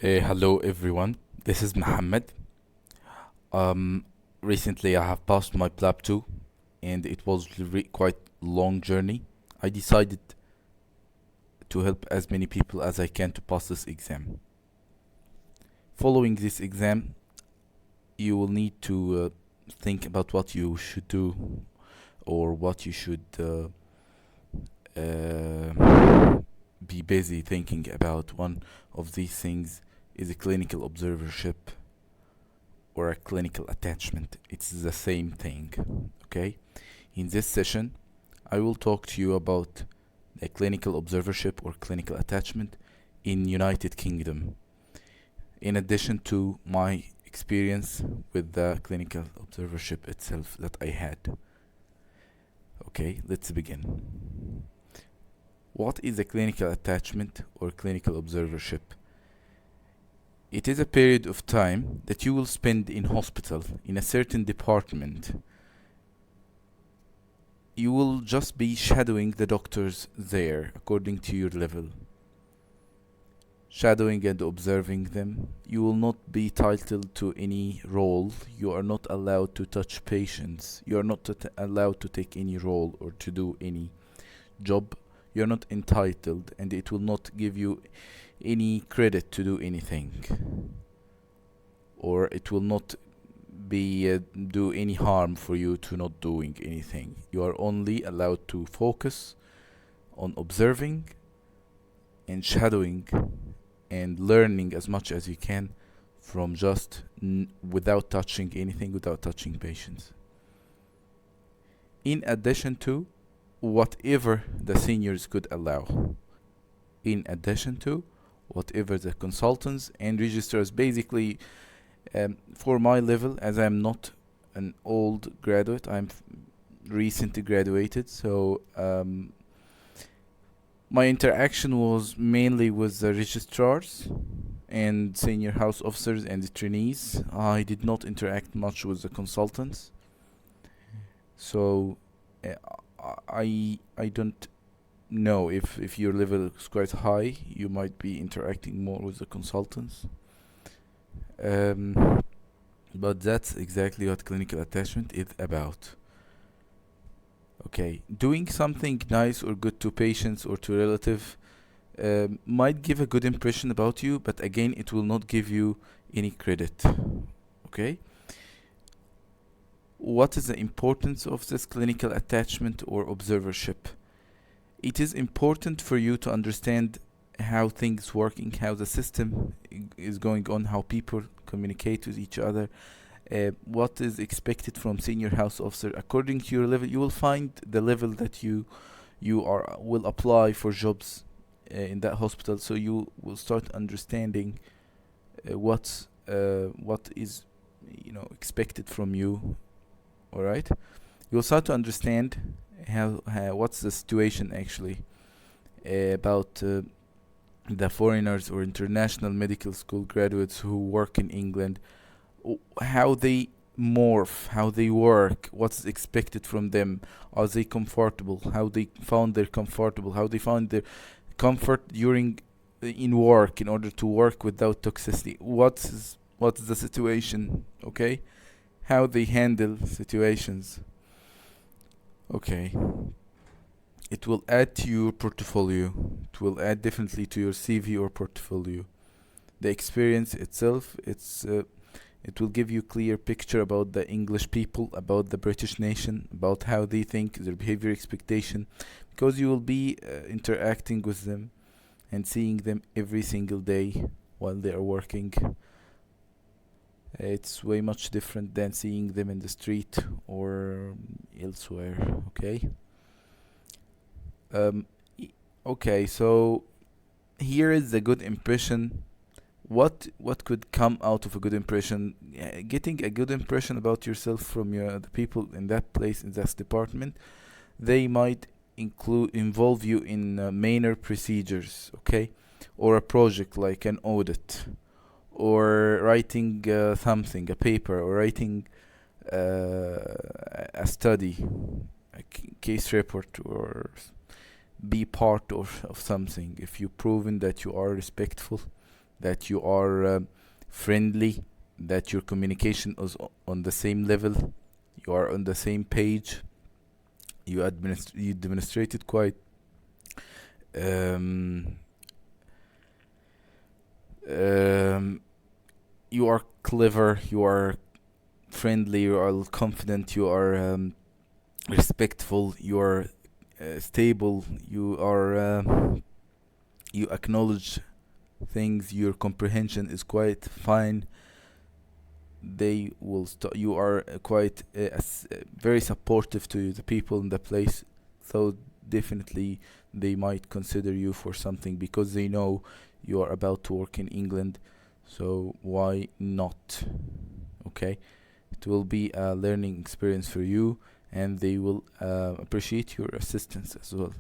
Hello everyone, this is Muhammad. Um, Recently I have passed my PLAB 2 and it was quite long journey. I decided to help as many people as I can to pass this exam. Following this exam, you will need to think about what you should do or what you should be busy thinking about. One of these things is a clinical observership or a clinical attachment. It's the same thing. Okay? In this session, I will talk to you about a clinical observership or clinical attachment in United Kingdom. In addition to my experience with the clinical observership itself that I had. Okay, let's begin. What is a clinical attachment or clinical observership? It is a period of time that you will spend in hospital in a certain department. You will just be shadowing the doctors there according to your level. Shadowing and observing them. You will not be titled to any role. You are not allowed to touch patients. You are not allowed to take any role or to do any job. You are not entitled, and it will not give you any credit to do anything, or it will not be do any harm for you to not doing anything. You are only allowed to focus on observing and shadowing and learning as much as you can from just without touching anything, without touching patients. In addition to whatever the seniors could allow. In addition to whatever the consultants and registrars basically, for my level, as I'm not an old graduate, I'm recently graduated, so my interaction was mainly with the registrars and senior house officers and the trainees. I did not interact much with the consultants, so uh, I don't know if your level is quite high, you might be interacting more with the consultants. Um, but that's exactly what clinical attachment is about. Okay, doing something nice or good to patients or to relative might give a good impression about you, but again, it will not give you any credit. Okay, what is the importance of this clinical attachment or observership? It is important for you to understand how things working, how the system is going on, how people communicate with each other, what is expected from senior house officer according to your level. You will find the level that you are will apply for jobs in that hospital, so you will start understanding what is expected from you. All right, you'll start to understand how what's the situation actually about the foreigners or international medical school graduates who work in England, how they morph, how they work, what's expected from them, are they comfortable, how they found their comfortable, how they found their comfort during in work in order to work without toxicity, what's the situation, okay, how they handle situations. Okay, it will add to your portfolio. It will add definitely to your CV or portfolio. The experience itself, it will give you clear picture about the English people, about the British nation, about how they think, their behavior expectation, because you will be interacting with them and seeing them every single day while they are working. It's way much different than seeing them in the street or elsewhere. Okay. Um, okay, so here is a good impression. What could come out of a good impression? Getting a good impression about yourself from the people in that place in that department. They might involve you in minor procedures, okay, or a project like an audit, or writing something, a paper, or writing a study, a case report, or be part of something. If you proven that you are respectful, that you are friendly, that your communication is on the same level, you are on the same page, you demonstrated quite um, um, you are clever, you are friendly, you are confident, you are respectful, you are stable, you acknowledge things, your comprehension is quite fine. They will you are quite very supportive to the people in the place, so definitely they might consider you for something because they know you are about to work in England. So why not? Okay, it will be a learning experience for you, and they will appreciate your assistance as well.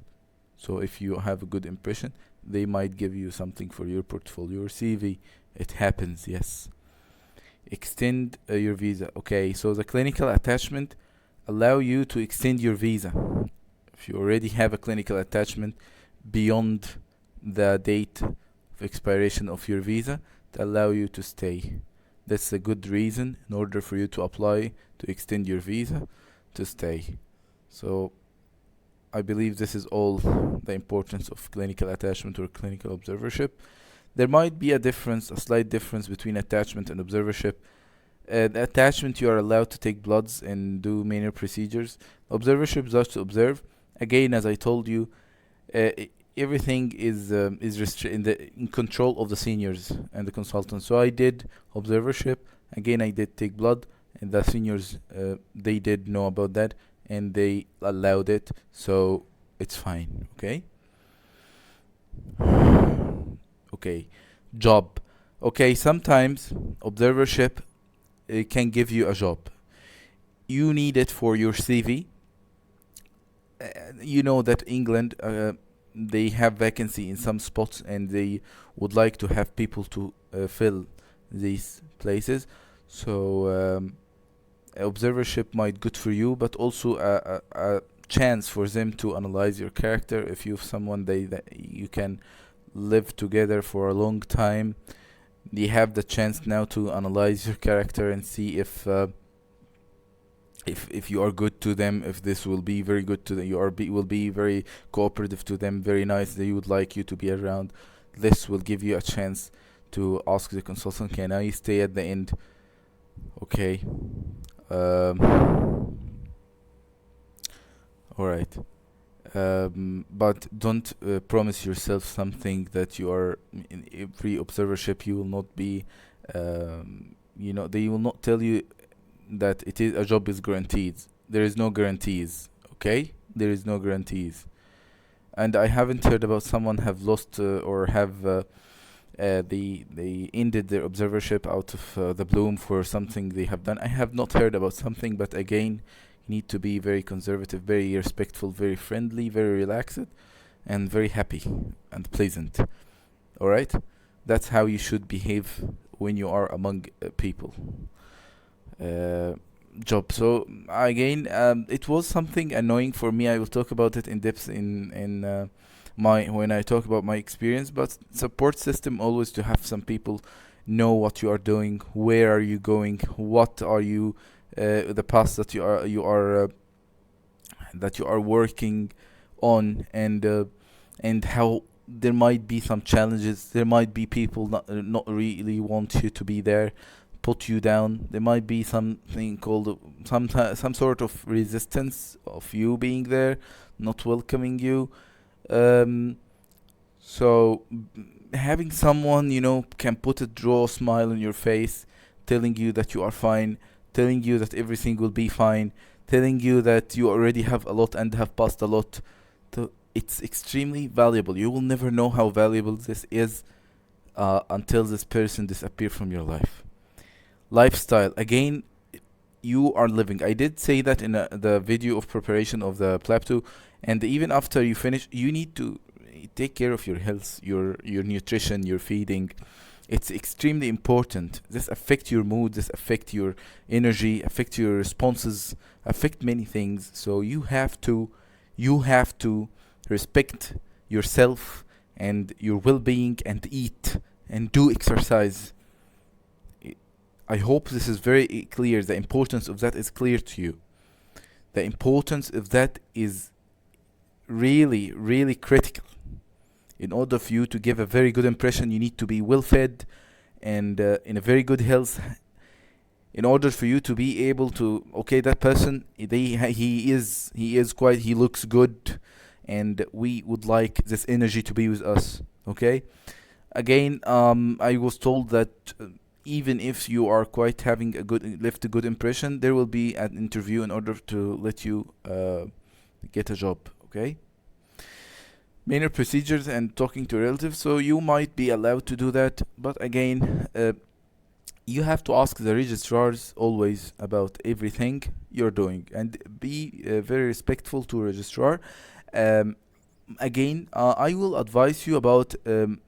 So if you have a good impression, they might give you something for your portfolio or CV. It happens, yes. Extend your visa. Okay, so the clinical attachment allow you to extend your visa. If you already have a clinical attachment beyond the date of expiration of your visa, to allow you to stay. That's a good reason in order for you to apply to extend your visa to stay. So I believe this is all the importance of clinical attachment or clinical observership. There might be a difference, a slight difference between attachment and observership. The attachment, you are allowed to take bloods and do minor procedures. Observership is just to observe. Again, as I told you, everything is in control of the seniors and the consultants. So I did observership. Again, I did take blood, and the seniors they did know about that, and they allowed it. So it's fine. Okay. Okay. Job. Okay. Sometimes observership can give you a job. You need it for your CV. You know that England they have vacancy in some spots, and they would like to have people to fill these places. So observership might good for you, but also a chance for them to analyze your character. If you're someone that you can live together for a long time, they have the chance now to analyze your character and see if you are good to them, if this will be very good to them, will be very cooperative to them, very nice, they would like you to be around. This will give you a chance to ask the consultant, can I stay at the end? Okay. All right. But don't promise yourself something that you are in every observership. You will not be, they will not tell you that it is a job is guaranteed. There is no guarantees. Okay, there is no guarantees. And I haven't heard about someone have lost or have they ended their observership out of the bloom for something they have done. I have not heard about something, but again, you need to be very conservative, very respectful, very friendly, very relaxed, and very happy and pleasant. All right, that's how you should behave when you are among people. Uh, Job. So again, it was something annoying for me. I will talk about it in depth in my when I talk about my experience. But support system always to have some people know what you are doing, where are you going, what are you, the path that you are working on, and how there might be some challenges. There might be people not really want you to be there, put you down. There might be something called some sort of resistance of you being there, not welcoming you. Um, so having someone can put a draw smile on your face, telling you that you are fine, telling you that everything will be fine, telling you that you already have a lot and have passed a lot. It's extremely valuable. You will never know how valuable this is until this person disappear from your life. Lifestyle again, you are living. I did say that in the video of preparation of the plap 2, and even after you finish, you need to take care of your health, your nutrition, your feeding. It's extremely important. This affect your mood, this affect your energy, affect your responses, affect many things. So you have to respect yourself and your well-being, and eat and do exercise. I I hope this is very clear. The importance of that is clear to you. The importance of that is really, really critical. In order for you to give a very good impression, you need to be well fed and in a very good health. In order for you to be able to, okay, that person, he is quite, he looks good, and we would like this energy to be with us. Okay. Again, I was told that even if you are quite having a good left a good impression, there will be an interview in order to let you get a job. Okay. Minor procedures and talking to relatives, so you might be allowed to do that, but again, you have to ask the registrars always about everything you're doing, and be very respectful to registrar. um, Again, I will advise you about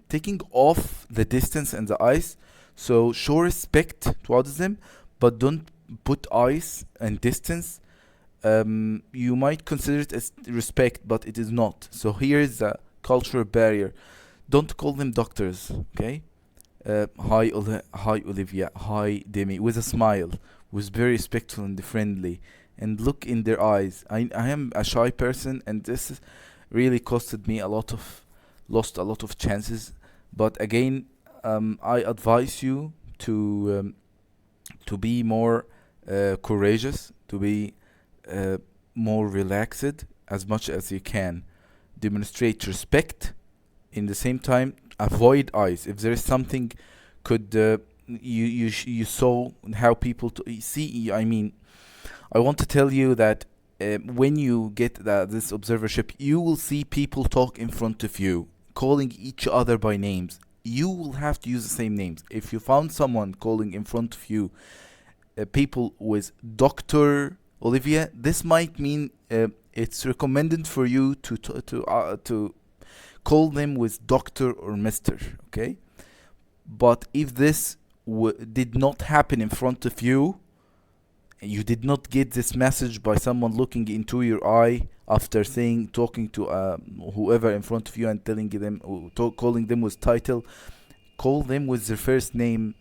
taking off the distance and the ice. So show respect towards them, but don't put ice and distance. You might consider it as respect, but it is not. So here is the cultural barrier. Don't call them doctors, okay? Hi Olivia, hi Demi, with a smile, was very respectful and friendly, and look in their eyes. I am a shy person, and really costed me a lot of lost a lot of chances. But again, I advise you to be more courageous, to be uh, more relaxed as much as you can. Demonstrate respect. In the same time, avoid eyes. If there is something, could you saw how people see. I mean, I want to tell you that when you get this observership, you will see people talk in front of you, calling each other by names. You will have to use the same names. If you found someone calling in front of you people with Dr. Olivia, this might mean it's recommended for you to call them with Doctor or Mister. Okay, but if this did not happen in front of you, you did not get this message by someone looking into your eye after saying talking to whoever in front of you and telling them calling them with title, call them with their first name.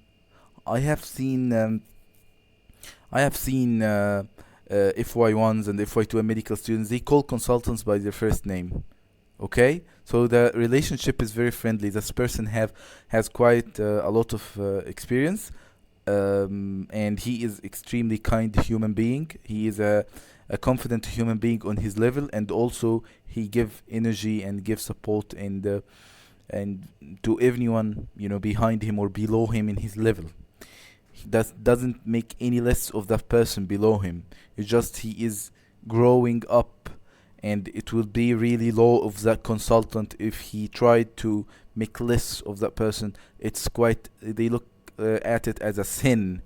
I have seen FY1s and FY2 medical students, they call consultants by their first name. Okay, so the relationship is very friendly. This person have has quite a lot of experience, and he is extremely kind human being. He is a confident human being on his level, and also he give energy and give support and to everyone behind him or below him in his level. He doesn't make any less of that person below him. It's just he is growing up, and it will be really low of that consultant if he tried to make less of that person. It's quite, they look at it as a sin.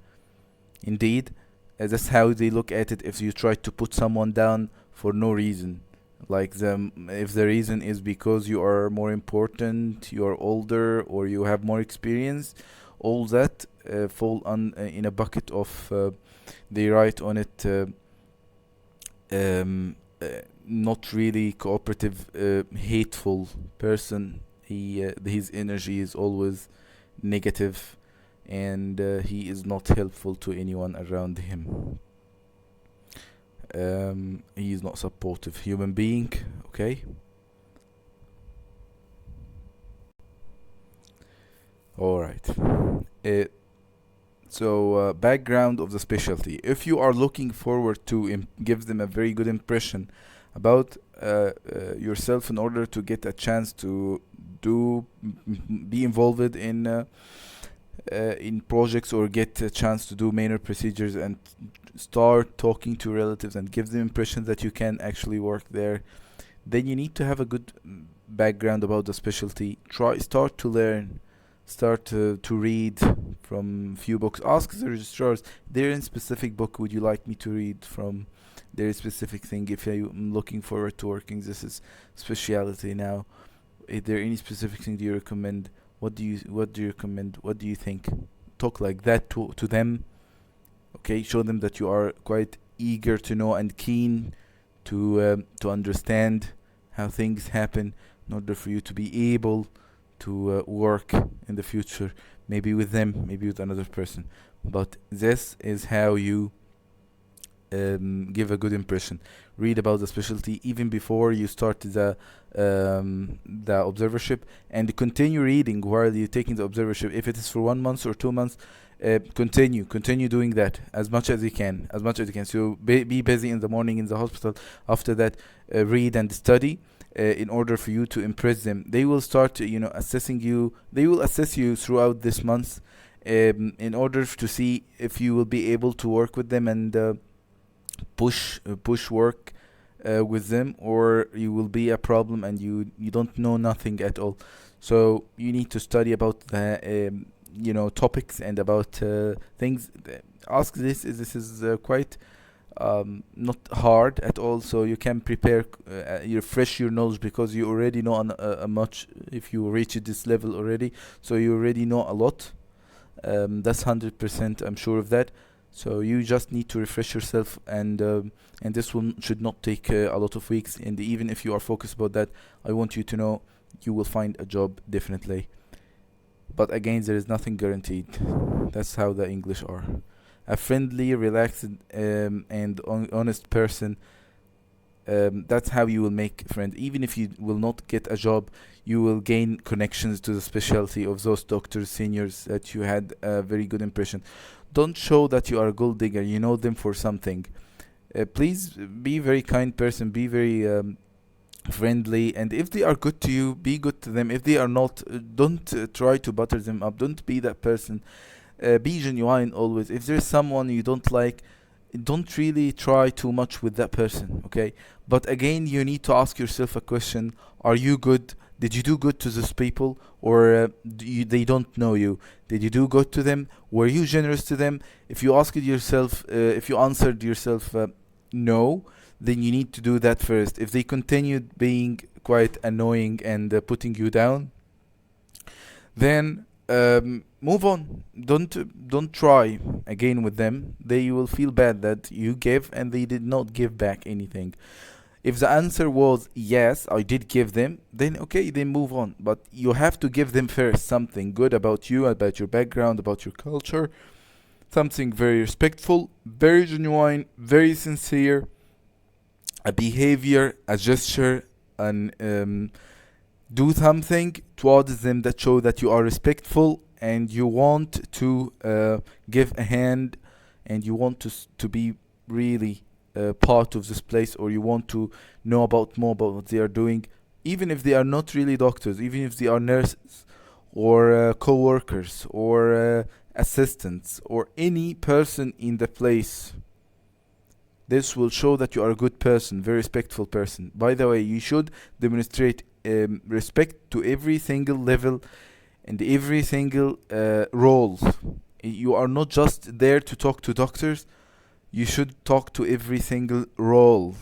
Indeed, that's how they look at it if you try to put someone down for no reason. Like if the reason is because you are more important, you are older, or you have more experience, all that fall on in a bucket of they write on it not really cooperative, hateful person. His energy is always negative, and he is not helpful to anyone around him. He is not supportive human being. Okay. All right. Uh, background of the specialty. If you are looking forward to give them a very good impression about yourself in order to get a chance to be involved in projects, or get a chance to do minor procedures and start talking to relatives and give them impression that you can actually work there, then you need to have a good background about the specialty. Start to learn, start to read from few books. Ask the registrars, there in specific book would you like me to read from? There is specific thing, if I'm looking forward to working this is speciality now, is there any specific thing do you recommend? What do you recommend? What do you think? Talk like that to them. Okay, show them that you are quite eager to know and keen to understand how things happen, in order for you to be able to work in the future, maybe with them, maybe with another person. But this is how you give a good impression. Read about the specialty even before you start the observership, and continue reading while you're taking the observership. If it is for 1 month or 2 months, continue doing that as much as you can, as much as you can. So be busy in the morning in the hospital. After that, read and study. In order for you to impress them, they will start, assessing you. They will assess you throughout this month, in order to see if you will be able to work with them and push work with them, or you will be a problem and you don't know nothing at all. So you need to study about the topics and about things. Ask this is quite not hard at all, so you can prepare, you refresh your knowledge, because you already know much if you reach this level already, so you already know a lot. That's 100%, I'm sure of that. So you just need to refresh yourself, and this should not take a lot of weeks. And even if you are focused about that, I want you to know you will find a job definitely. But again, there is nothing guaranteed. That's how the English are. A friendly, relaxed, and honest person. That's how you will make friends. Even if you will not get a job, you will gain connections to the specialty of those doctors, seniors that you had a very good impression. Don't show that you are a gold digger. You know them for something. Please be very kind person. Be very friendly, and if they are good to you, be good to them. If they are not, don't try to butter them up. Don't be that person. Be genuine always. If there's someone you don't like, don't really try too much with that person, okay? But again, you need to ask yourself a question: are you good? Did you do good to those people, or they don't know you? Did you do good to them? Were you generous to them? If you asked yourself, if you answered yourself no, then you need to do that first. If they continued being quite annoying and putting you down, then move on. Don't try again with them. They will feel bad that you gave and they did not give back anything. If the answer was yes, I did give them, then okay, then move on. But you have to give them first something good about you, about your background, about your culture, something very respectful, very genuine, very sincere, a behavior, a gesture, and do something towards them that show that you are respectful and you want to give a hand, and you want to be really part of this place, or you want to know about more about what they are doing, even if they are not really doctors, even if they are nurses or co-workers or assistants or any person in the place. This will show that you are a good person, very respectful person. By the way, you should demonstrate respect to every single level and every single role. You are not just there to talk to doctors. You should talk to every single role.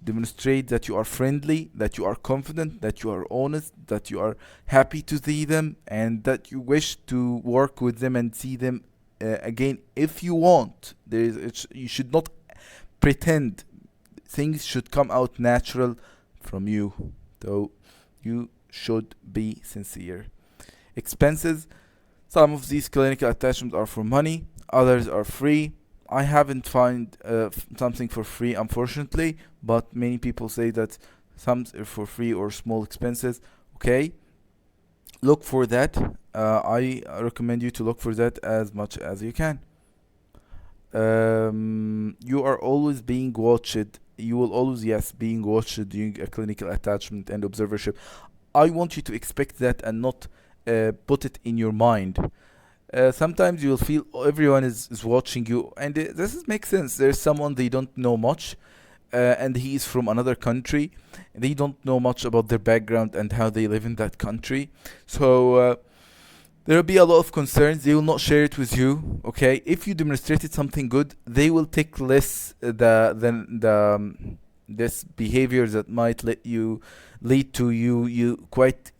Demonstrate that you are friendly, that you are confident, that you are honest, that you are happy to see them, and that you wish to work with them and see them again if you want. You should not pretend. Things should come out natural from you. So you should be sincere. Expenses. Some of these clinical attachments are for money, others are free. I haven't found something for free, unfortunately, but many people say that some are for free or small expenses. Okay, look for that. I recommend you to look for that as much as you can. You are always being watched. You will always, yes, being watched during a clinical attachment and observership. I want you to expect that and not put it in your mind. Sometimes you'll feel everyone is watching you, and makes sense. There's someone they don't know much, and he is from another country. They don't know much about their background and how they live in that country. So there will be a lot of concerns. They will not share it with you. Okay, if you demonstrated something good, they will take less this behavior that might lead to you quite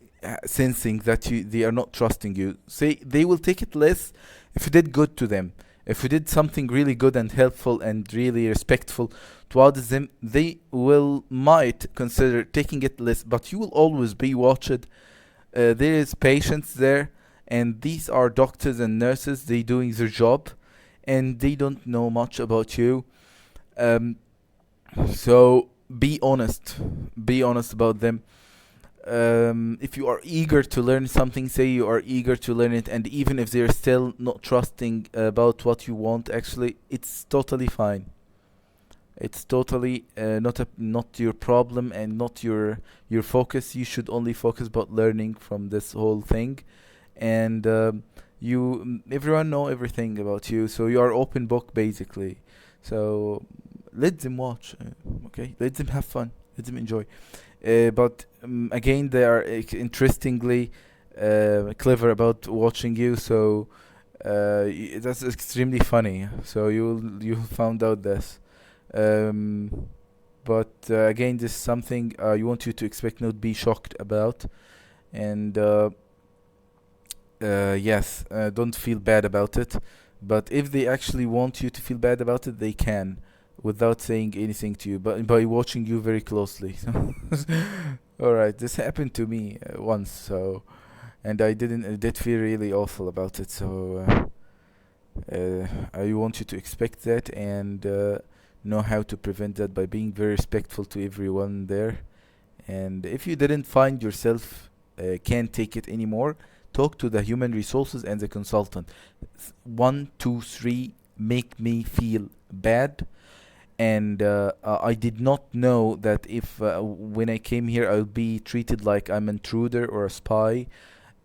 sensing that they are not trusting you. Say they will take it less if you did good to them. If you did something really good and helpful and really respectful towards them, they might consider taking it less. But you will always be watched. there is patients there, and these are doctors and nurses. They doing their job, and they don't know much about you. Um, so be honest. Be honest about them. If you are eager to learn something, say you are eager to learn it, and even if they're still not trusting about what you want, actually, it's totally fine. It's totally not your problem and not your focus. You should only focus about learning from this whole thing, and everyone know everything about you, so you are open book basically. So let them watch, okay? Let them have fun. Let them enjoy. But again, they are interestingly clever about watching you. So that's extremely funny. So you found out this. Um, but again, this is something you want you to expect, not be shocked about, and yes, don't feel bad about it. But if they actually want you to feel bad about it, they can, without saying anything to you, but by watching you very closely. All right, this happened to me once, so and I did feel really awful about it. So I want you to expect that and know how to prevent that by being very respectful to everyone there. And if you didn't find yourself can't take it anymore, talk to the human resources and the consultant. One, two, three, make me feel bad. And I did not know that if when I came here I'll be treated like I'm an intruder or a spy.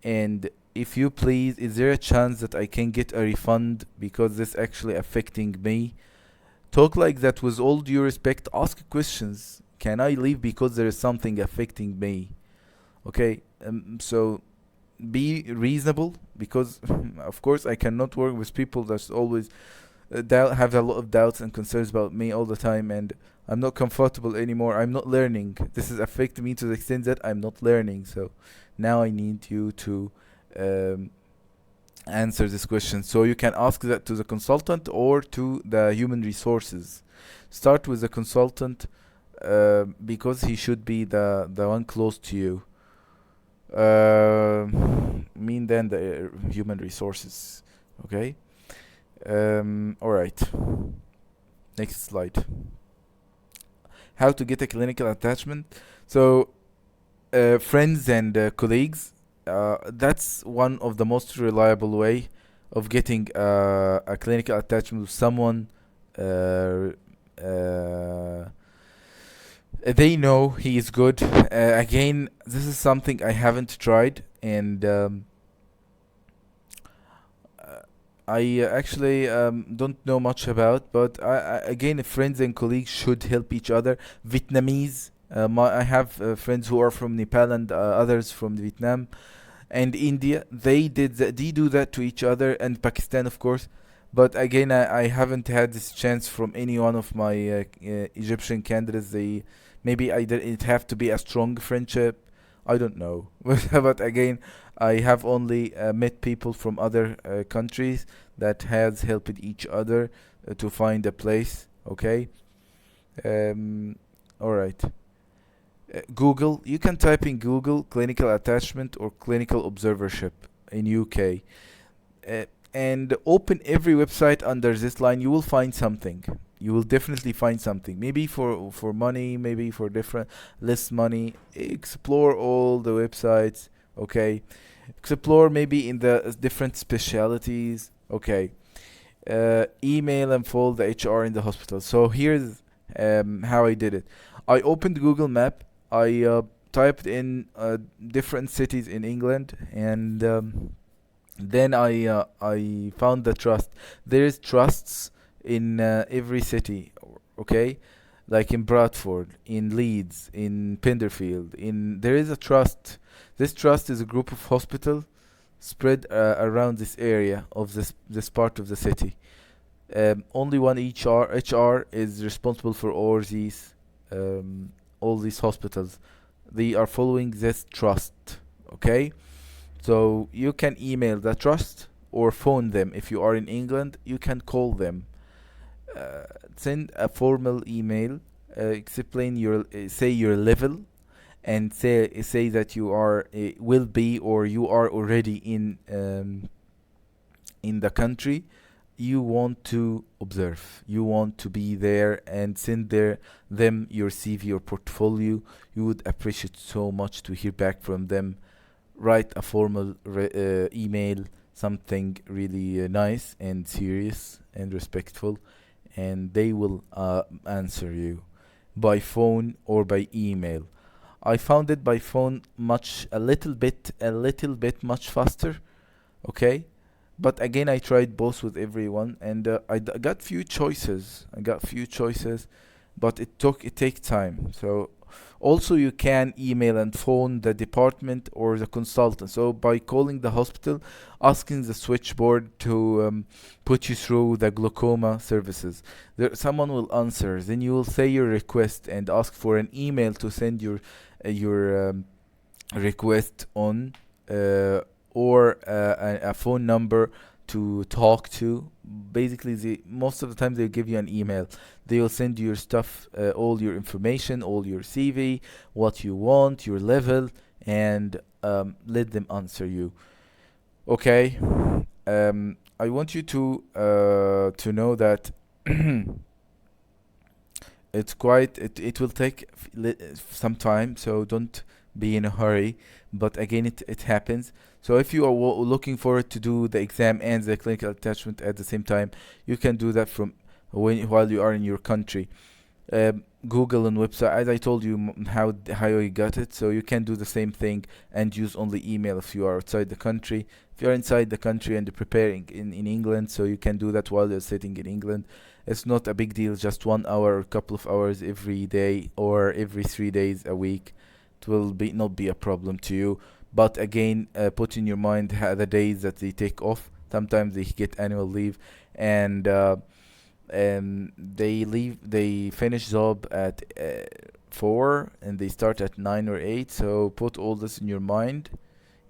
And if you please, is there a chance that I can get a refund because this actually affecting me? Talk like that with all due respect. Ask questions. Can I leave because there is something affecting me? Okay, so be reasonable because, of course, I cannot work with people that's always have a lot of doubts and concerns about me all the time, and I'm not comfortable anymore. I'm not learning. This is affecting me to the extent that I'm not learning. So now I need you to um, answer this question. So you can ask that to the consultant or to the human resources. Start with the consultant because he should be the one close to you. Mean then the human resources. Okay. All right. Next slide. How to get a clinical attachment. So friends and colleagues. That's one of the most reliable way of getting a clinical attachment with someone. Uh, uh, they know he is good. Again, this is something I haven't tried, and I actually don't know much about. But again, friends and colleagues should help each other. Vietnamese. I have friends who are from Nepal and others from Vietnam and India. They do that to each other, and Pakistan, of course. But again, I haven't had this chance from any one of my Egyptian candidates. They maybe I did it have to be a strong friendship. I don't know, but again, I have only met people from other countries that has helped each other to find a place. Okay, um, all right. Google. You can type in Google clinical attachment or clinical observership in UK, uh, and open every website under this line. You will find something. You will definitely find something. Maybe for money, maybe for different less money. Explore all the websites. Okay, explore maybe in the different specialities. Okay, email and follow the HR in the hospital. So here's how I did it. I opened Google Map. I typed in different cities in England, and then I found the trust. There is trusts in every city. Okay, like in Bradford, in Leeds, in Penderfield. In there is a trust. This trust is a group of hospitals spread around this area of this part of the city. Only one HR is responsible for all these hospitals. They are following this trust. Okay, so you can email the trust or phone them. If you are in England, you can call them. Send a formal email. Explain your say your level and say that you are will be, or you are already in the country. You want to observe, you want to be there and send them your CV or portfolio. You would appreciate so much to hear back from them. Write a formal email, something really nice and serious and respectful, and they will answer you by phone or by email. I found it by phone much a little bit much faster. Okay, but again, I tried both with everyone, and got few choices. I got few choices, but it takes time. So also you can email and phone the department or the consultant. So by calling the hospital, asking the switchboard to put you through the glaucoma services, someone will answer. Then you will say your request and ask for an email to send your request on, uh, or a phone number to talk to. Basically, most of the time they'll give you an email. They'll send you your stuff, all your information, all your CV, what you want, your level, and let them answer you. Okay. I want you to know that it will take some time, so don't be in a hurry. But again, it happens. So if you are looking forward to do the exam and the clinical attachment at the same time, you can do that from while you are in your country. Google and website, as I told you, how you got it. So you can do the same thing and use only email if you are outside the country. If you're inside the country and preparing in England, so you can do that while you're sitting in England. It's not a big deal, just 1 hour or a couple of hours every day or every 3 days a week. It will be not be a problem to you. But again, put in your mind the days that they take off. Sometimes they get annual leave, and they finish job at 4 and they start at 9 or 8. So put all this in your mind,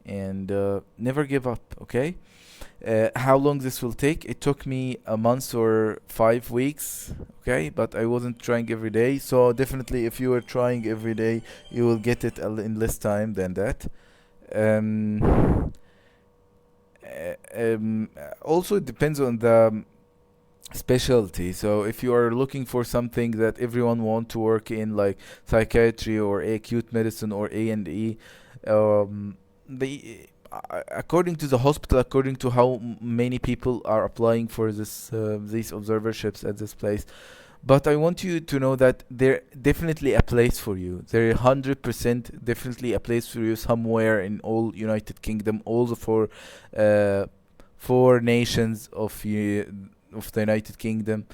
and never give up. Okay. How long this will take? It took me a month or 5 weeks. Okay, but I wasn't trying every day. So definitely, if you are trying every day, you will get it in less time than that. um, Also, it depends on the specialty. So if you are looking for something that everyone want to work in, like psychiatry or acute medicine or A&E, they according to the hospital, according to how many people are applying for these observerships at this place. But I want you to know that there definitely a place for you. There 100% definitely a place for you somewhere in all United Kingdom, also for uh, 4 nations of the United Kingdom.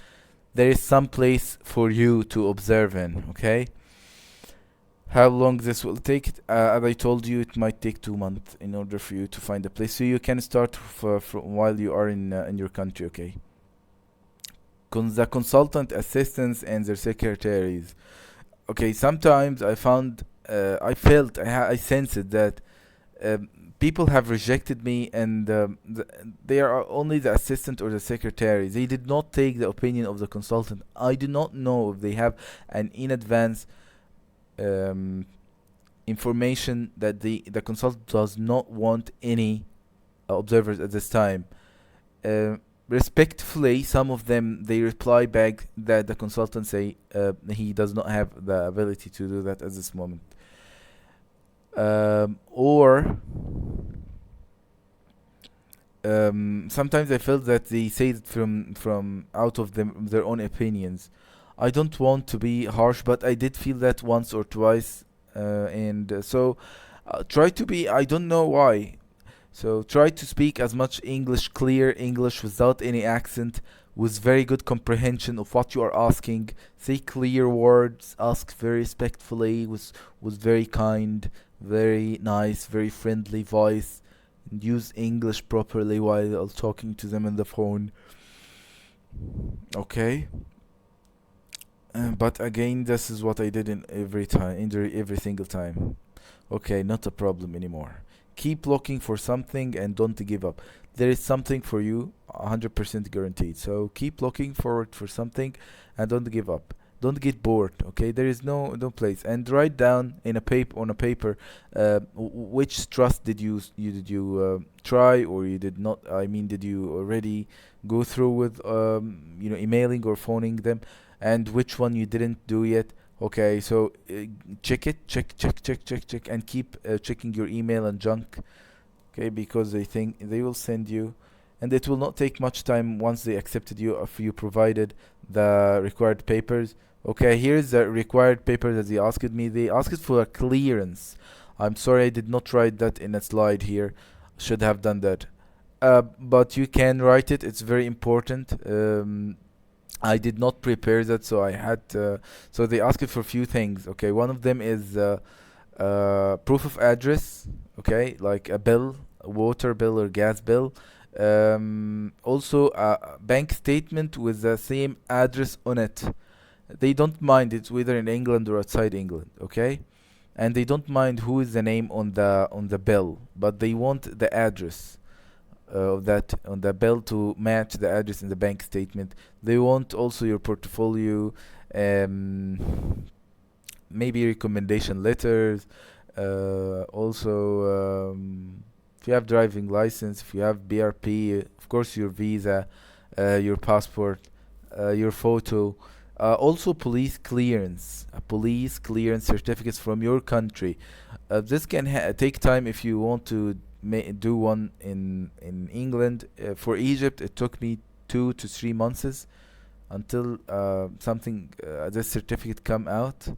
There is some place for you to observe in. Okay. How long this will take? As I told you, it might take 2 months in order for you to find a place. So you can start from while you are in your country. Okay. The consultant assistants and their secretaries. Okay, sometimes I felt, I sensed that um, people have rejected me, and they are only the assistant or the secretary. They did not take the opinion of the consultant. I do not know if they have an in advance um, information that the consultant does not want any observers at this time. Uh, Respectfully, some of them they reply back that the consultant say he does not have the ability to do that at this moment. Or sometimes I felt that they say it from out of their own opinions. I don't want to be harsh, but I did feel that once or twice, and so try to be. I don't know why. So try to speak as much English, clear English without any accent, with very good comprehension of what you are asking. Say clear words, ask very respectfully, with very kind, very nice, very friendly voice, and use English properly while talking to them on the phone. Okay. But again, this is what I did in every time, every single time. Okay, not a problem anymore. Keep looking for something and don't give up. There is something for you, 100% guaranteed. So keep looking forward for something and don't give up. Don't get bored. Okay, there is no place. And write down in a paper on a paper, which trust did you try, or you did not. I mean, did you already go through with emailing or phoning them, and which one you didn't do yet. Okay, so check it, check, and keep checking your email and junk. Okay, because they think they will send you, and it will not take much time once they accepted you if you provided the required papers. Okay, here's the required paper that they asked me. They asked for a clearance. I'm sorry I did not write that in a slide here. Should have done that. But you can write it. It's very important. I did not prepare that, so I had. So they asked for a few things. Okay, one of them is proof of address. Okay, like a bill, a water bill or gas bill. Also, a bank statement with the same address on it. They don't mind it's whether in England or outside England. Okay, and they don't mind who is the name on the bill, but they want the address of that on the bill to match the address in the bank statement. They want also your portfolio, um, maybe recommendation letters, also if you have driving license, if you have BRP, of course your visa, your passport, your photo, also police clearance, police clearance certificates from your country. This can take time if you want to do one in England. For Egypt, it took me 2 to 3 months until something this certificate come out.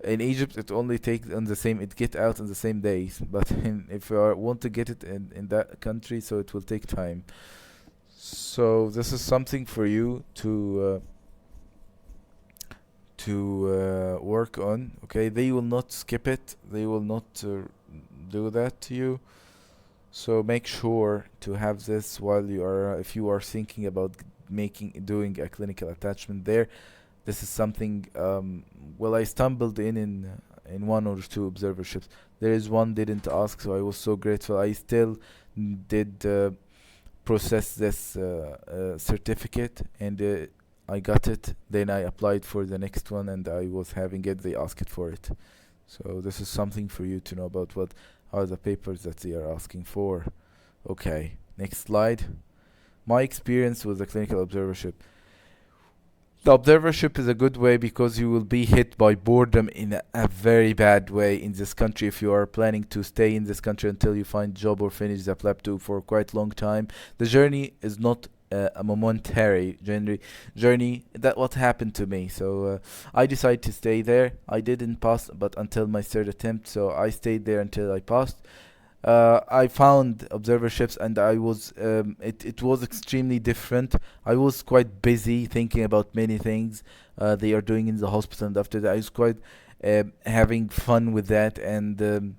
In Egypt, it only takes on the same. It get out on the same days. But if you want to get it in that country, so it will take time. So this is something for you to work on. Okay, they will not skip it. They will not do that to you. So make sure to have this while you are, if you are thinking about doing a clinical attachment there. This is something. Well, I stumbled in one or two observerships. There is one didn't ask, so I was so grateful. I still did process this certificate, and I got it. Then I applied for the next one, and I was having it. They asked for it. So this is something for you to know about what are the papers that they are asking for. Okay, next slide. My experience with the clinical observership. The observership is a good way because you will be hit by boredom in a very bad way in this country if you are planning to stay in this country until you find job or finish the PLAB 2 for quite long time. The journey is not a momentary journey. That what happened to me. So I decided to stay there. I didn't pass, but until my third attempt, so I stayed there until I passed. I found observerships, and it was extremely different. I was quite busy thinking about many things they are doing in the hospital, and after that I was quite having fun with that, and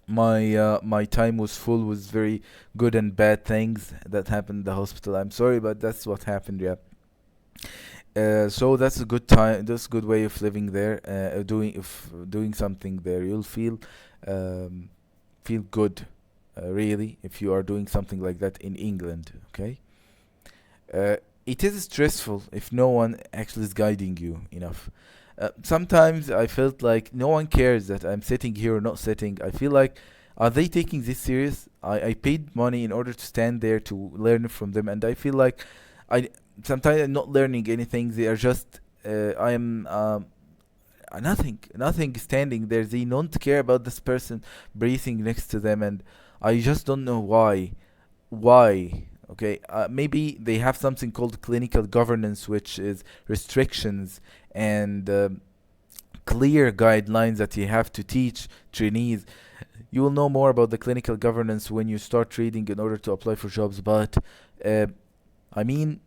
my time was full with very good and bad things that happened in the hospital. I'm sorry, but that's what happened. Yeah. So that's a good time. That's a good way of living there. Doing something there, you'll um, feel good, really, if you are doing something like that in England. Okay. It is stressful if no one actually is guiding you enough. Sometimes I felt like no one cares that I'm sitting here or not sitting. I feel like, are they taking this serious? I paid money in order to stand there to learn from them, and I feel like I sometimes I'm not learning anything. They are just I am nothing standing there. They don't care about this person breathing next to them, and I just don't know why. Why? Okay, maybe they have something called clinical governance, which is restrictions and clear guidelines that you have to teach trainees. You will know more about the clinical governance when you start reading in order to apply for jobs. But uh, I mean,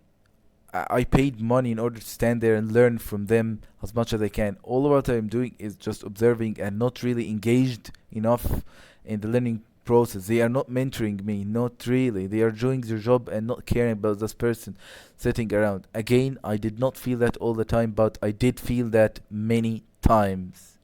I paid money in order to stand there and learn from them as much as I can. All what I'm doing is just observing and not really engaged enough in the learning process. They are not mentoring me, not really. They are doing their job and not caring about this person sitting around. Again, I did not feel that all the time, but I did feel that many times.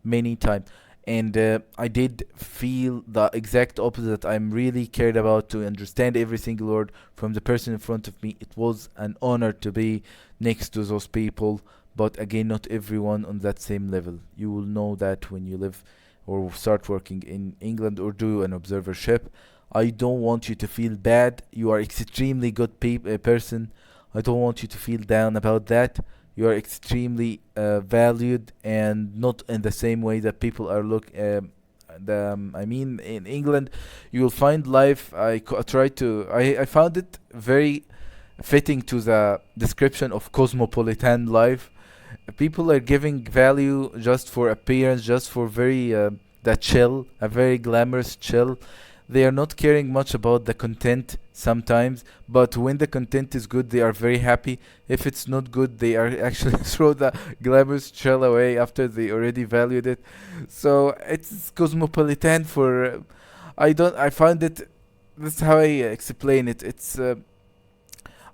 Many times. And I did feel the exact opposite. I'm really cared about to understand every single word from the person in front of me. It was an honor to be next to those people. but again, not everyone on that same level. You will know that when you live or start working in England or do an observership. I don't want you to feel bad. You are extremely good person. I don't want you to feel down about that. You are extremely valued, and not in the same way that people are I mean, in England, you will find life. I tried to. I found it very fitting to the description of cosmopolitan life. People are giving value just for appearance, just for very that chill, a very glamorous chill. They are not caring much about the content sometimes, but when the content is good, they are very happy. If it's not good, they are actually throw the glamorous chill away after they already valued it. So it's cosmopolitan for. I don't. I find it. That's how I explain it. It's.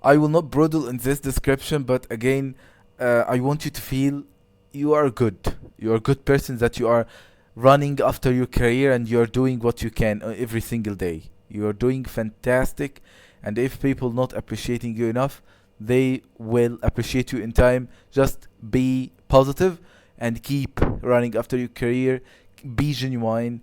I will not broodle in this description, but again, I want you to feel you are good. You are a good person, that you are running after your career and you are doing what you can every single day. You are doing fantastic, and if people not appreciating you enough, they will appreciate you in time. Just be positive and keep running after your career. Be genuine,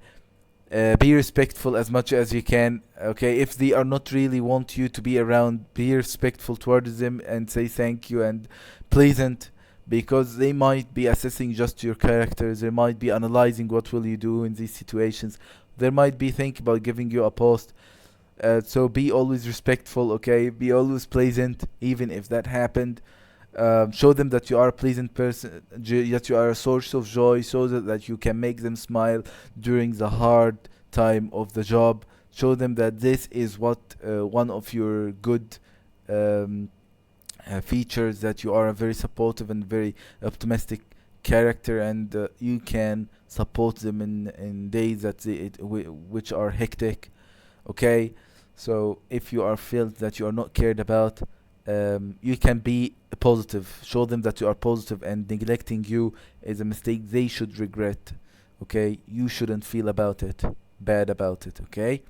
be respectful as much as you can. Okay, if they are not really want you to be around, be respectful towards them and say thank you and pleasant, because they might be assessing just your characters. They might be analyzing what will you do in these situations. There might be thinking about giving you a post. So be always respectful. Okay, be always pleasant even if that happened. Show them that you are a pleasant person, that you are a source of joy, so that you can make them smile during the hard time of the job. Show them that this is what one of your good um, features, that you are a very supportive and very optimistic character, and you can support them in days that which are hectic. Okay, so if you are felt that you are not cared about, you can be positive. Show them that you are positive, and neglecting you is a mistake they should regret. Okay, you shouldn't feel about it bad about it. Okay,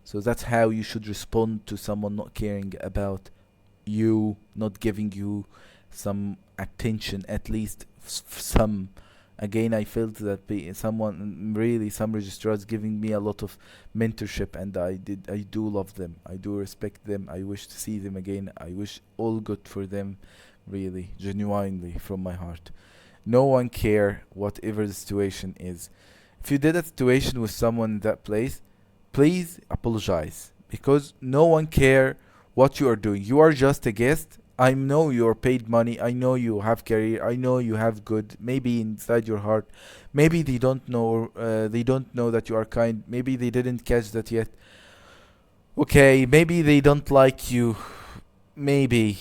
so that's how you should respond to someone not caring about you, not giving you some attention, at least some. Again, I felt that someone really, some registrars giving me a lot of mentorship, and I do love them, I do respect them, I wish to see them again, I wish all good for them, really, genuinely, from my heart. No one care whatever the situation is. If you did a situation with someone in that place, please apologize, because no one care what you are doing. You are just a guest. I know you are paid money. I know you have career. I know you have good. Maybe inside your heart, maybe they don't know. They don't know that you are kind. Maybe they didn't catch that yet. Okay, maybe they don't like you. Maybe,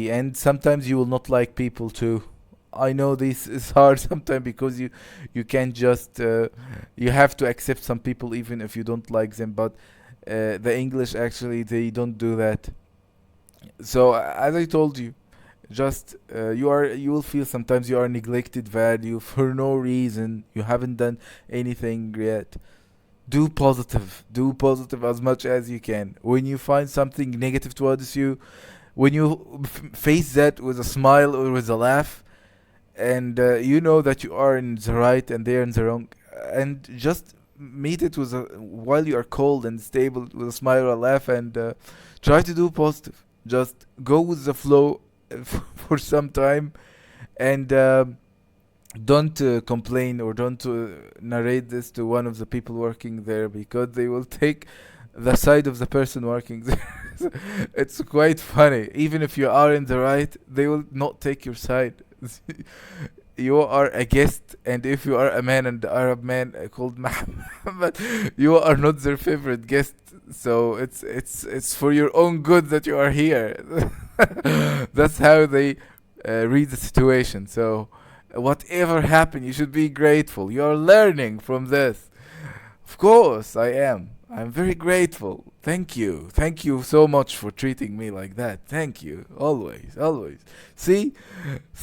and sometimes you will not like people too. I know this is hard sometimes, because you can't just you have to accept some people even if you don't like them. But the English, actually, they don't do that. So as I told you, just you will feel sometimes you are neglected value for no reason. You haven't done anything yet. Do positive as much as you can. When you find something negative towards you, when you face that with a smile or with a laugh, and you know that you are in the right and they're in the wrong, and just meet it with a, while you are cold and stable, with a smile or a laugh, and try to do positive. Just go with the flow for some time, and don't complain, or don't narrate this to one of the people working there, because they will take the side of the person working there. It's quite funny. Even if you are in the right, they will not take your side. You are a guest, and if you are a man, and the Arab man called Muhammad, you are not their favorite guest. So it's for your own good that you are here. That's how they read the situation. So whatever happened, you should be grateful. You are learning from this. Of course, I am. I'm very grateful. Thank you. Thank you so much for treating me like that. Thank you. Always, always. See,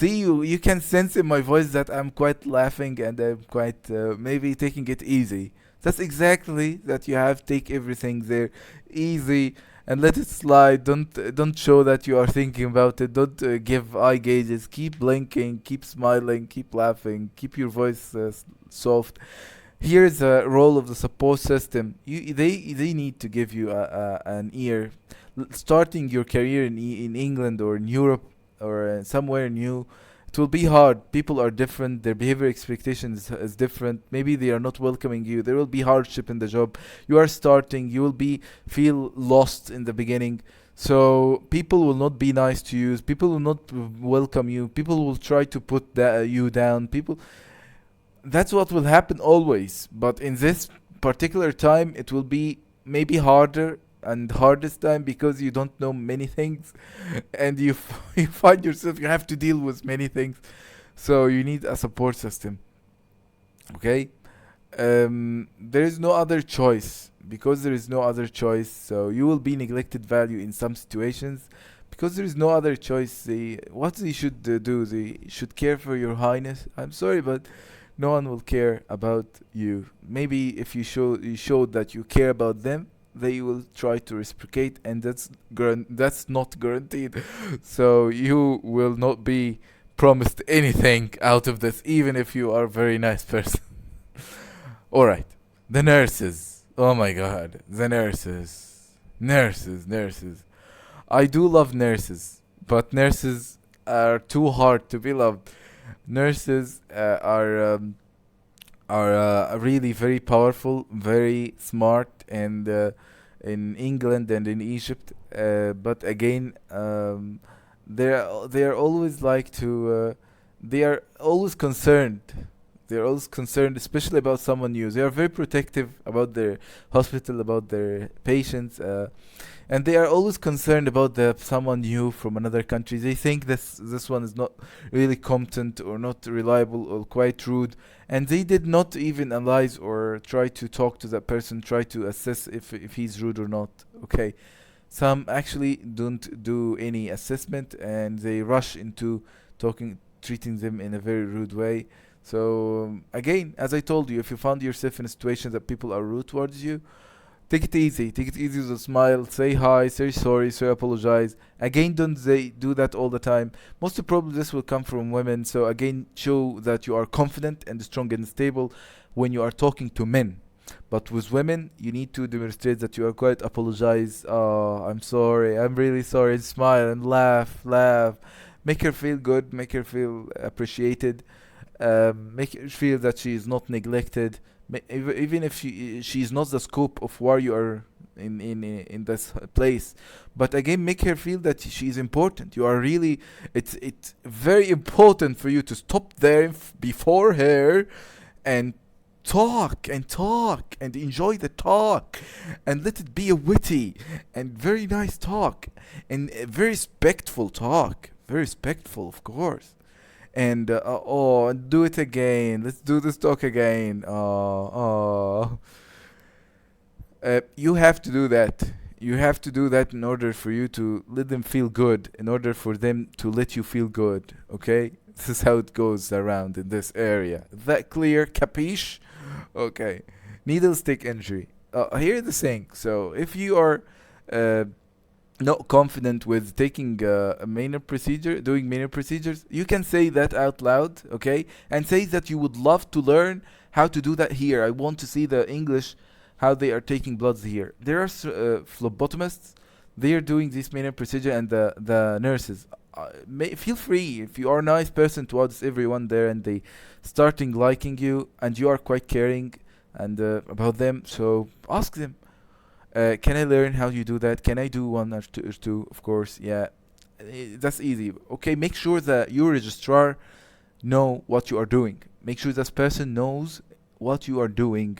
you can sense in my voice that I'm quite laughing, and I'm quite maybe taking it easy. That's exactly that you have take everything there Easy, and let it slide. Don't show that you are thinking about it. Don't give eye gauges. Keep blinking, keep smiling, keep laughing, keep your voice soft. Here's the role of the support system. They need to give you an ear. Starting your career in England or in Europe or somewhere new, it will be hard. People are different. Their behavior expectations is different. Maybe they are not welcoming you. There will be hardship in the job. You are starting. You will be feel lost in the beginning. So people will not be nice to you. People will not welcome you. People will try to put you down. People, that's what will happen always. But in this particular time, it will be maybe harder and hardest time because you don't know many things, and you find yourself you have to deal with many things. So you need a support system. Okay. There is no other choice, because there is no other choice. So you will be neglected value in some situations because there is no other choice. What they should do, they should care for your highness. I'm sorry, but no one will care about you. Maybe if you showed that you care about them, they will try to reciprocate, and that's not guaranteed. So you will not be promised anything out of this, even if you are a very nice person. All right, the nurses. Oh my God, the nurses, nurses. I do love nurses, but nurses are too hard to be loved. Nurses are really very powerful, very smart, and in England and in Egypt. But again, they are always like to. They are always concerned. They are always concerned, especially about someone new. They are very protective about their hospital, about their patients. And they are always concerned about the someone new from another country. They think this one is not really competent or not reliable or quite rude, and they did not even analyze or try to talk to that person, try to assess if he's rude or not. Okay, some actually don't do any assessment, and they rush into treating them in a very rude way. So again, as I told you, if you found yourself in a situation that people are rude towards you, take it easy. Take it easy with a smile. Say hi. Say sorry. Say apologize. Again, don't they do that all the time. Most probably this will come from women. So again, show that you are confident and strong and stable when you are talking to men. But with women, you need to demonstrate that you are quite apologize. Oh, I'm sorry. I'm really sorry. And smile and laugh. Laugh. Make her feel good. Make her feel appreciated. Make her feel that she is not neglected. Even if she is not the scope of where you are in this place, but again, make her feel that she is important. You are really, it's very important for you to stop there before her and talk and enjoy the talk, and let it be a witty and very nice talk, and a very respectful talk, very respectful, of course. And oh, do it again. Let's do this talk again. Oh, you have to do that. You have to do that in order for you to let them feel good, in order for them to let you feel good. Okay? This is how it goes around in this area. That clear? Capiche? Okay. Needle stick injury. Here's the thing. So if you are uh, not confident with taking a minor procedure, doing minor procedures, you can say that out loud, okay? And say that you would love to learn how to do that here. I want to see the English, how they are taking bloods here. There are phlebotomists, they are doing this minor procedure, and the nurses. Feel free if you are a nice person towards everyone there, and they starting liking you, and you are quite caring and about them. So ask them, can I learn how you do that? Can I do one or two? Of course, yeah. That's easy. Okay, make sure that your registrar know what you are doing. Make sure this person knows what you are doing.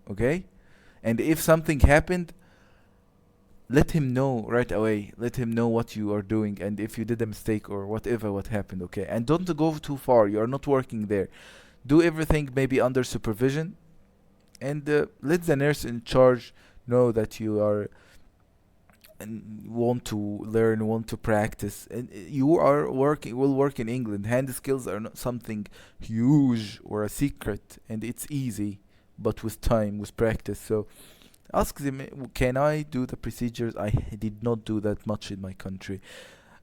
Okay? And if something happened, let him know right away. Let him know what you are doing, and if you did a mistake or whatever what happened, okay? And don't go too far. You are not working there. Do everything maybe under supervision, and let the nurse in charge know that you are and want to learn, want to practice, and you are working. Will work in England. Hand skills are not something huge or a secret, and it's easy, but with time, with practice. So Ask them, can I do the procedures? I did not do that much in my country,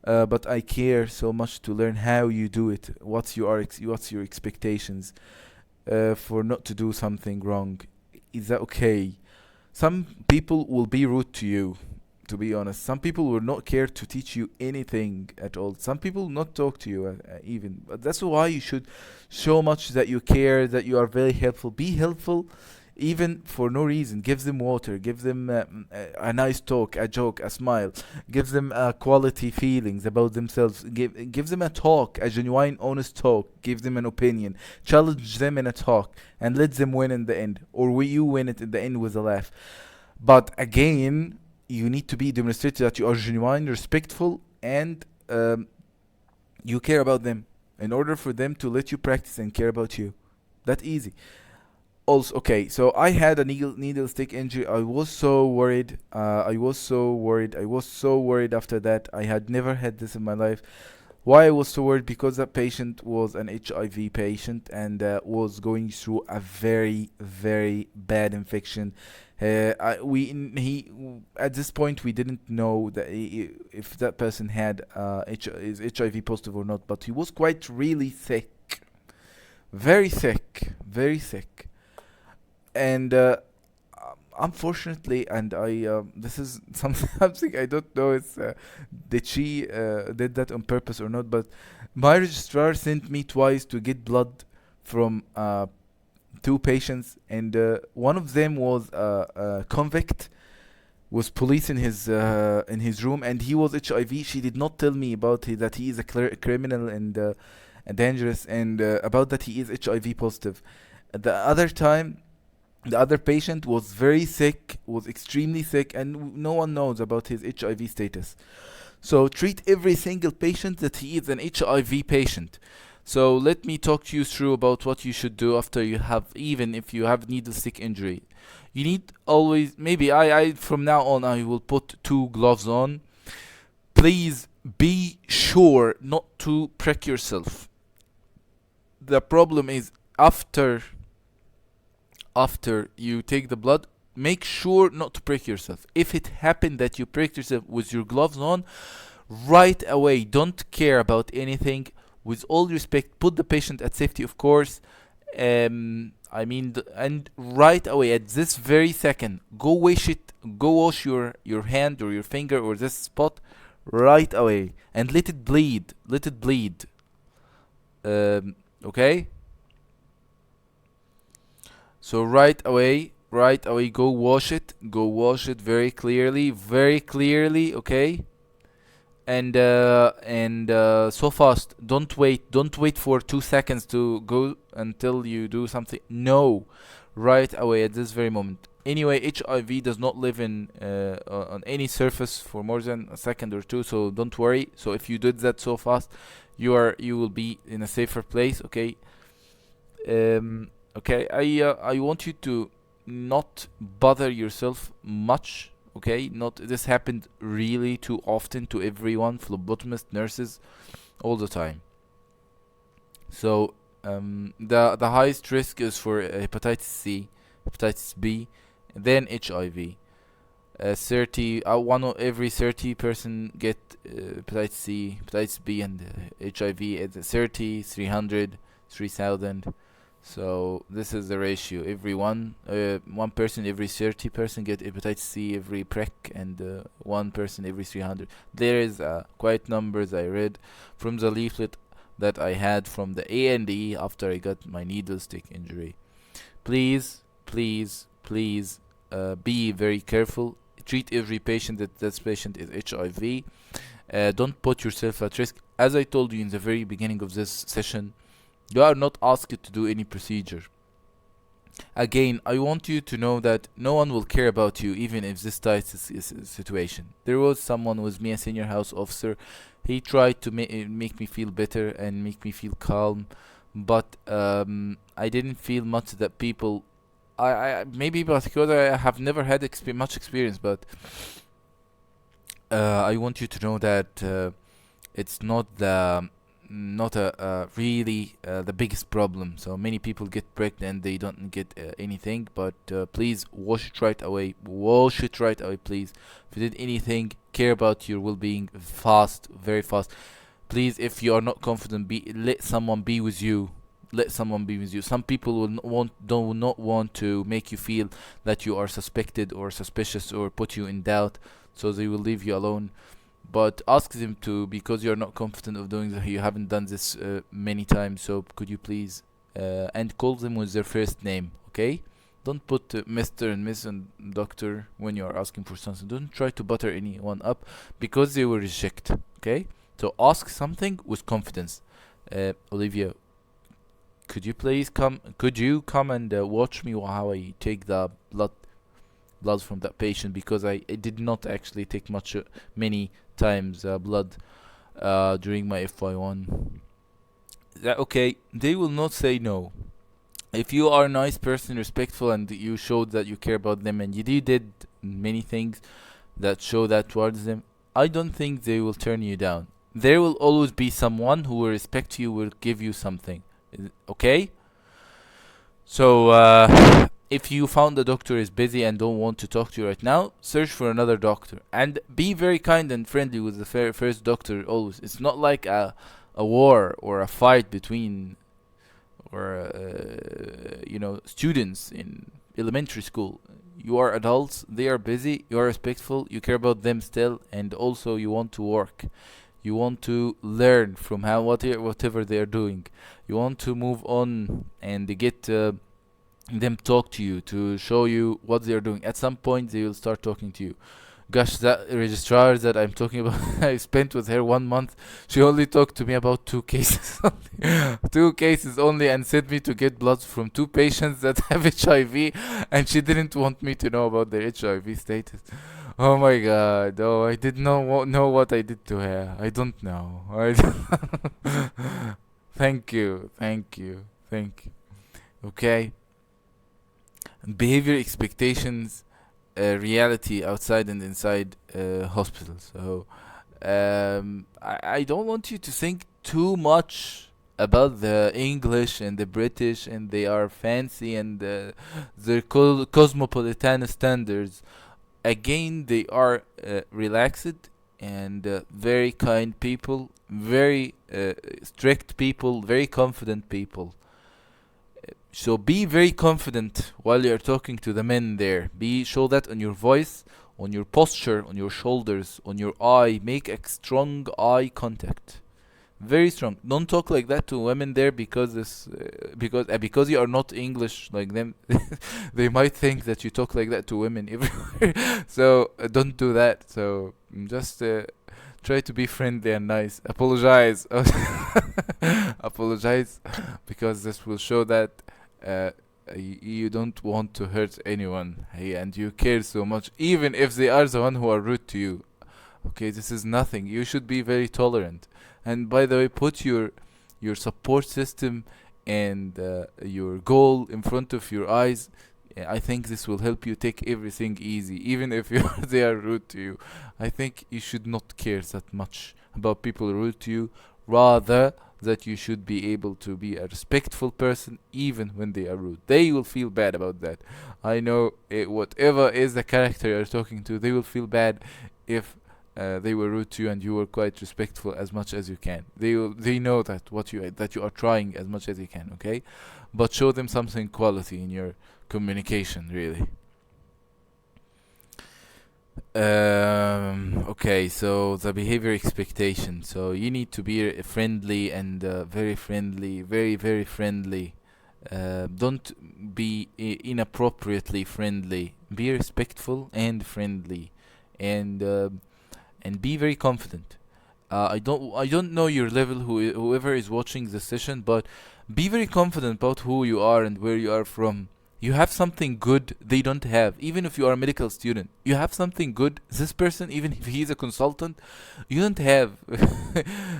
but I care so much to learn how you do it. What's your expectations for not to do something wrong? Is that okay? Some people will be rude to you, to be honest. Some people will not care to teach you anything at all. Some people will not talk to you even. But that's why you should show much that you care, that you are very helpful. Be helpful even for no reason. Give them water, give them a nice talk, a joke, a smile, give them quality feelings about themselves, give them a talk, a genuine honest talk, give them an opinion, challenge them in a talk, and let them win in the end, or will you win it in the end with a laugh. But again, you need to be demonstrated that you are genuine, respectful, and you care about them in order for them to let you practice and care about you. That easy. Also, okay, so I had a needle stick injury. I was so worried. I was so worried after that. I had never had this in my life. Why I was so worried? Because that patient was an HIV patient and was going through a very, very bad infection. At this point we didn't know that if that person had is HIV positive or not, but he was quite really sick, very sick, very sick, and unfortunately, and I this is something I don't know. It's did she did that on purpose or not? But my registrar sent me twice to get blood from two patients, and one of them was a convict, was police in his room, and he was HIV. She did not tell me about that he is a criminal and dangerous, and about that he is HIV positive. The other time, the other patient was very sick, was extremely sick, and no one knows about his HIV status. So treat every single patient that he is an HIV patient. So let me talk to you through about what you should do after you have, even if you have needle stick injury. You need always, maybe I from now on I will put two gloves on. Please be sure not to prick yourself. The problem is after you take the blood, make sure not to prick yourself. If it happened that you pricked yourself with your gloves on, right away, don't care about anything. With all respect, put the patient at safety, of course. And right away, at this very second, go wash your hand or your finger or this spot right away, and let it bleed. Okay. So right away, go wash it. Go wash it very clearly, very clearly. Okay. And so fast. Don't wait. Don't wait for 2 seconds to go until you do something. No, right away at this very moment. Anyway, HIV does not live in on any surface for more than a second or two, so don't worry. So if you did that so fast, you will be in a safer place. Okay. Okay. I want you to not bother yourself much. Okay, not this happened really too often to everyone, phlebotomists, nurses, all the time. So the highest risk is for hepatitis C, hepatitis B, then HIV. 1 of every 30 person get hepatitis C, hepatitis B, and HIV. It's 30, 300, 3,000. So this is the ratio. Every one person every 30 person get hepatitis C every prick, and 1 person every 300. There is quite numbers I read from the leaflet that I had from the A&E after I got my needle stick injury. Please, be very careful. Treat every patient that this patient is HIV. Don't put yourself at risk. As I told you in the very beginning of this session, you are not asked to do any procedure. Again, I want you to know that no one will care about you, even if this type is a situation. There was someone with me, a senior house officer. He tried to make me feel better and make me feel calm, but I didn't feel much that people. I maybe because I have never had much experience, but I want you to know that it's not not a really the biggest problem. So many people get pregnant and they don't get anything, but please wash it right away. Wash it right away, please. If you did anything, care about your well-being fast, very fast. Please, if you are not confident, be let someone be with you. Let someone be with you. Some people do not want to make you feel that you are suspected or suspicious or put you in doubt, so they will leave you alone. But ask them to, because you're not confident of doing that, you haven't done this many times, so could you please and call them with their first name, okay? Don't put Mr. and Miss and Doctor when you are asking for something. Don't try to butter anyone up because they will reject, okay? So ask something with confidence. Olivia, could you come and watch me how I take the blood from that patient, because I did not actually take many times blood during my FY1. That okay? They will not say no. If you are a nice person, respectful, and you showed that you care about them, and you did many things that show that towards them, I don't think they will turn you down. There will always be someone who will respect you, will give you something. Okay? So, if you found the doctor is busy and don't want to talk to you right now, search for another doctor. And be very kind and friendly with the first doctor always. It's not like a war or a fight between or students in elementary school. You are adults, they are busy, you are respectful, you care about them still, and also you want to work. You want to learn from whatever they are doing. You want to move on and get them talk to you, to show you what they are doing. At some point, they will start talking to you. Gosh, that registrar that I'm talking about, I spent with her 1 month. She only talked to me about 2 cases, only. 2 cases only, and sent me to get blood from 2 patients that have HIV, and she didn't want me to know about their HIV status. Oh my god! Oh, I did not know what I did to her. I don't know. Thank you, thank you, thank you. Okay. Behavior expectations, reality outside and inside hospitals. So I don't want you to think too much about the English and the British, and they are fancy, and their cosmopolitan standards. Again, they are relaxed and very kind people, very strict people, very confident people. So be very confident while you're talking to the men there. Show that on your voice, on your posture, on your shoulders, on your eye. Make a strong eye contact. Very strong. Don't talk like that to women there, because because you are not English like them. They might think that you talk like that to women everywhere. So don't do that. So just try to be friendly and nice. Apologize. Apologize, because this will show that uh, you don't want to hurt anyone, hey, and you care so much, even if they are the one who are rude to you. Okay, this is nothing. You should be very tolerant. And by the way, put your support system and your goal in front of your eyes. I think this will help you take everything easy, even if they are rude to you. I think you should not care that much about people rude to you. Rather, that you should be able to be a respectful person even when they are rude. They will feel bad about that. I know whatever is the character you're talking to, they will feel bad if they were rude to you and you were quite respectful as much as you can. They know that you are trying as much as you can, okay? But show them something quality in your communication, really. Okay, so the behavior expectation. So you need to be friendly and very friendly, very, very friendly. Don't be inappropriately friendly. Be respectful and friendly, and be very confident. I don't know your level, whoever is watching the session, but be very confident about who you are and where you are from. You have something good they don't have. Even if you are a medical student, you have something good this person, even if he's a consultant, you don't have.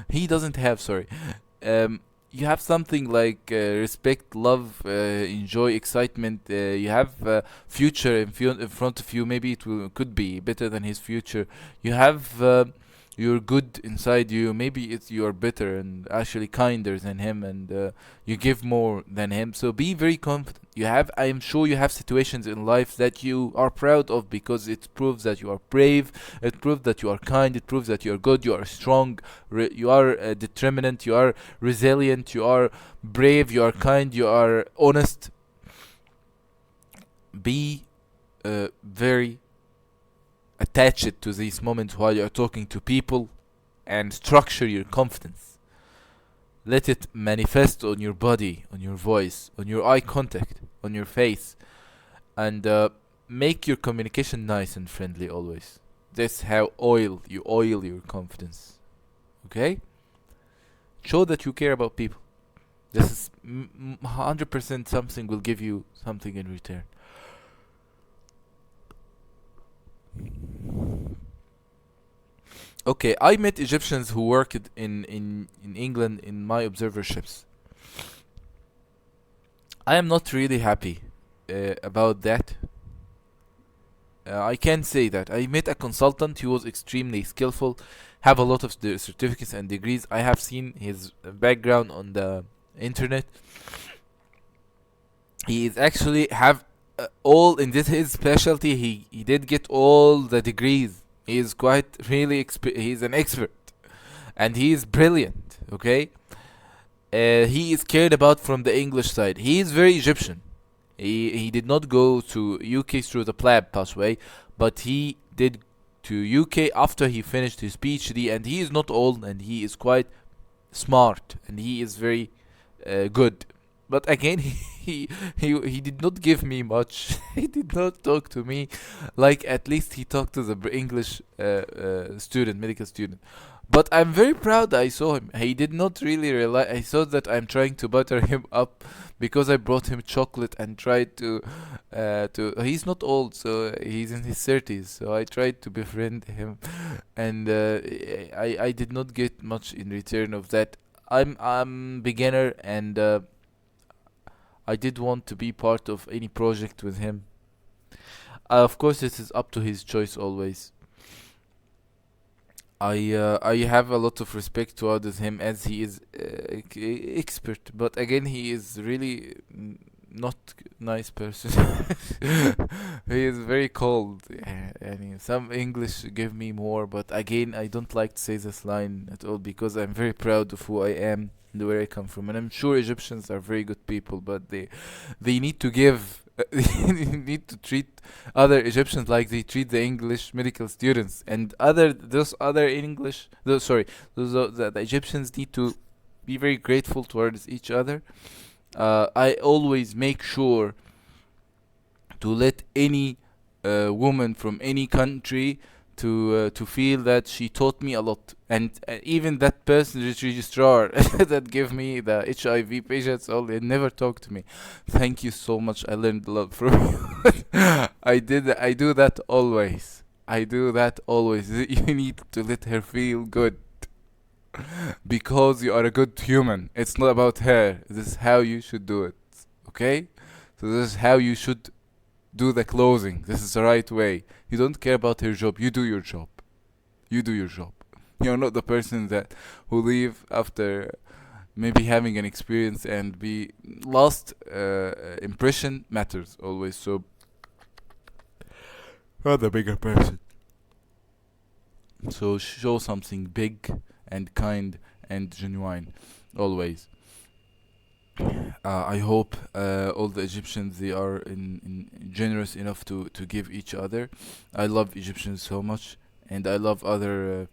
He doesn't have, sorry. You have something like respect, love, enjoy, excitement. You have future in front of you. Maybe could be better than his future. You have you're good inside you. Maybe it's you're better and actually kinder than him, and you give more than him. So be very confident. You have, I am sure you have situations in life that you are proud of, because it proves that you are brave. It proves that you are kind. It proves that you are good. You are strong. You are determined. You are resilient. You are brave. You are kind. You are honest. Be very attached to these moments while you are talking to people, and structure your confidence. Let it manifest on your body, on your voice, on your eye contact, on your face, and make your communication nice and friendly always. That's how you oil your confidence. Okay? Show that you care about people. This is 100% something will give you something in return. Okay, I met Egyptians who worked in England in my observerships. I am not really happy about that. I can say that. I met a consultant who was extremely skillful, have a lot of certificates and degrees. I have seen his background on the internet. He is actually have all in this his specialty. He did get all the degrees. He is quite really he's an expert, and he is brilliant. Okay, he is cared about from the English side. He is very Egyptian. He did not go to UK through the PLAB pathway, but he did to UK after he finished his PhD, and he is not old, and he is quite smart, and he is very good. But again, he did not give me much. He did not talk to me like at least he talked to the English student, medical student. But I'm very proud I saw him. He did not really realize. I thought that I'm trying to butter him up because I brought him chocolate and tried to. He's not old, so he's in his 30s. So I tried to befriend him, and I did not get much in return of that. I'm beginner, and I did want to be part of any project with him. Of course, this is up to his choice always. I have a lot of respect towards him as he is expert, but again he is really not nice person. He is very cold. And some English give me more, but again I don't like to say this line at all because I'm very proud of who I am and where I come from, and I'm sure Egyptians are very good people, but they need to give. They need to treat other Egyptians like they treat the English medical students, and those other English those sorry those the Egyptians need to be very grateful towards each other. I always make sure to let any woman from any country to feel that she taught me a lot, and even that person registrar that gave me the HIV patients only never talked to me. Thank you so much. I learned a lot from you. I do that always. I do that always. You need to let her feel good because you are a good human. It's not about her. This is how you should do it. Okay? So this is how you should do the closing. This is the right way. You don't care about her job. You do your job. You do your job. You're not the person that who leave after maybe having an experience and be last impression matters always. So you're the bigger person. So show something big and kind and genuine always. I hope all the Egyptians they are in generous enough to give each other. I love Egyptians so much, and I love other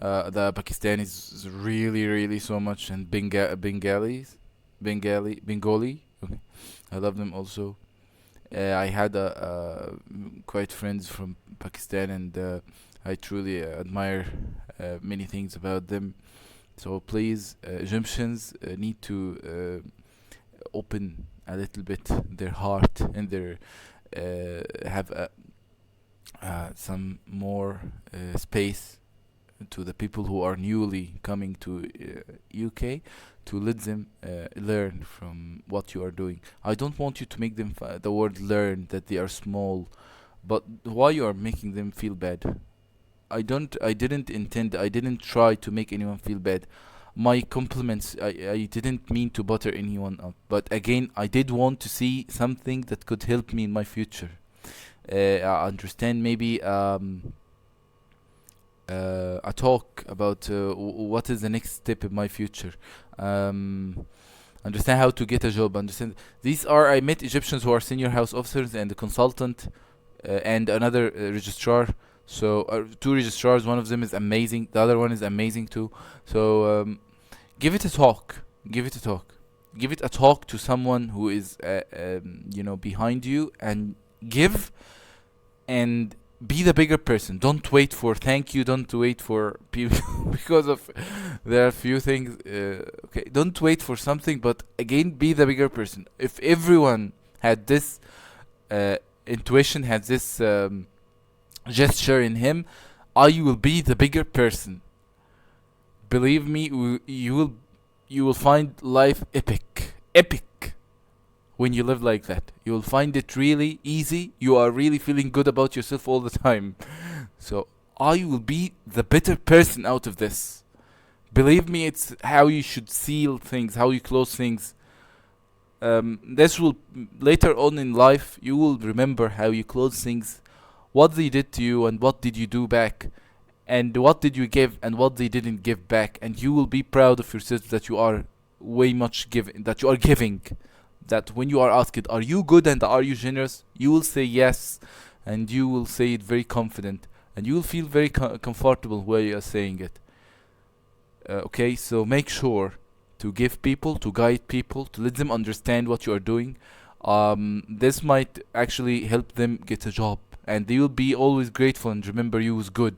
the Pakistanis really so much, and Bengali. Okay, I love them also. I had quite friends from Pakistan, and I truly admire many things about them. So please, Egyptians need to open a little bit their heart and their have some more space to the people who are newly coming to UK, to let them learn from what you are doing. I don't want you to make them the word learn that they are small, but why you are making them feel bad. I didn't intend, I didn't try to make anyone feel bad. My compliments, I didn't mean to butter anyone up, but again, I did want to see something that could help me in my future. I understand maybe a talk about what is the next step in my future. Um, understand how to get a job. Understand these are, I met Egyptians who are senior house officers and a consultant and another registrar. So two registrars. One of them is amazing. The other one is amazing too. So give it a talk. Give it a talk. Give it a talk to someone who is behind you, and give and be the bigger person. Don't wait for thank you. Don't wait for people because of there are few things. Okay, don't wait for something, but again, be the bigger person. If everyone had this uh, intuition, had this gesture in him, I will be the bigger person. Believe me, you will find life epic, epic when you live like that. You will find it really easy. You are really feeling good about yourself all the time. So I will be the better person out of this. Believe me, it's how you should seal things, how you close things. This will later on in life you will remember how you close things, what they did to you, and what did you do back, and what did you give and what they didn't give back, and you will be proud of yourself that you are way much giving, that you are giving. That when you are asked, are you good and are you generous, you will say yes, and you will say it very confident, and you will feel very comfortable where you are saying it. Okay, so make sure to give people, to guide people, to let them understand what you are doing. This might actually help them get a job, and they will be always grateful and remember you as good.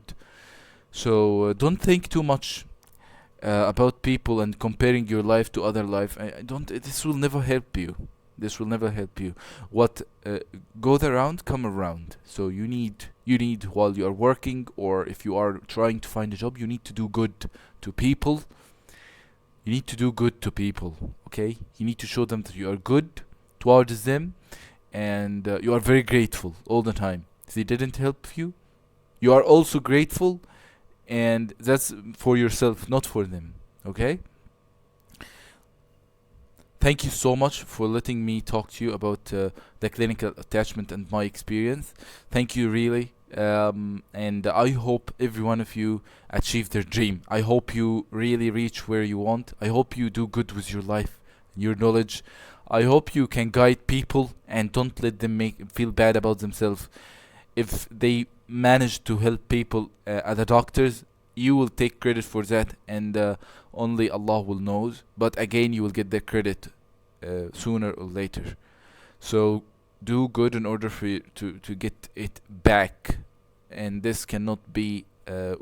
So don't think too much about people and comparing your life to other life. I don't. This will never help you. This will never help you. What goes around, come around. So you need while you are working, or if you are trying to find a job, you need to do good to people. You need to do good to people. Okay. You need to show them that you are good towards them, and you are very grateful all the time. If they didn't help you, you are also grateful, and that's for yourself, not for them. Okay. Thank you so much for letting me talk to you about the clinical attachment and my experience. Thank you, really. And I hope every one of you achieve their dream. I hope you really reach where you want. I hope you do good with your life, your knowledge. I hope you can guide people and don't let them make feel bad about themselves. If they manage to help people at the doctors, you will take credit for that, and only Allah will knows. But again, you will get the credit sooner or later. So do good in order for you to get it back, and this cannot be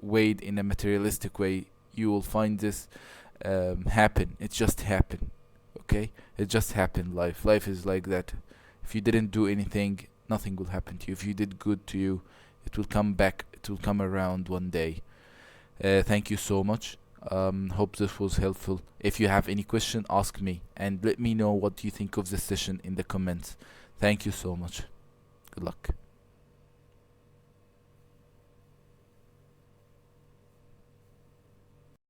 weighed in a materialistic way. You will find this happen. It just happen. Okay, it just happened. Life is like that. If you didn't do anything, nothing will happen to you. If you did good to you, it will come back. It will come around one day. Thank you so much. Hope this was helpful. If you have any question, ask me and let me know what you think of this session in the comments. Thank you so much. Good luck.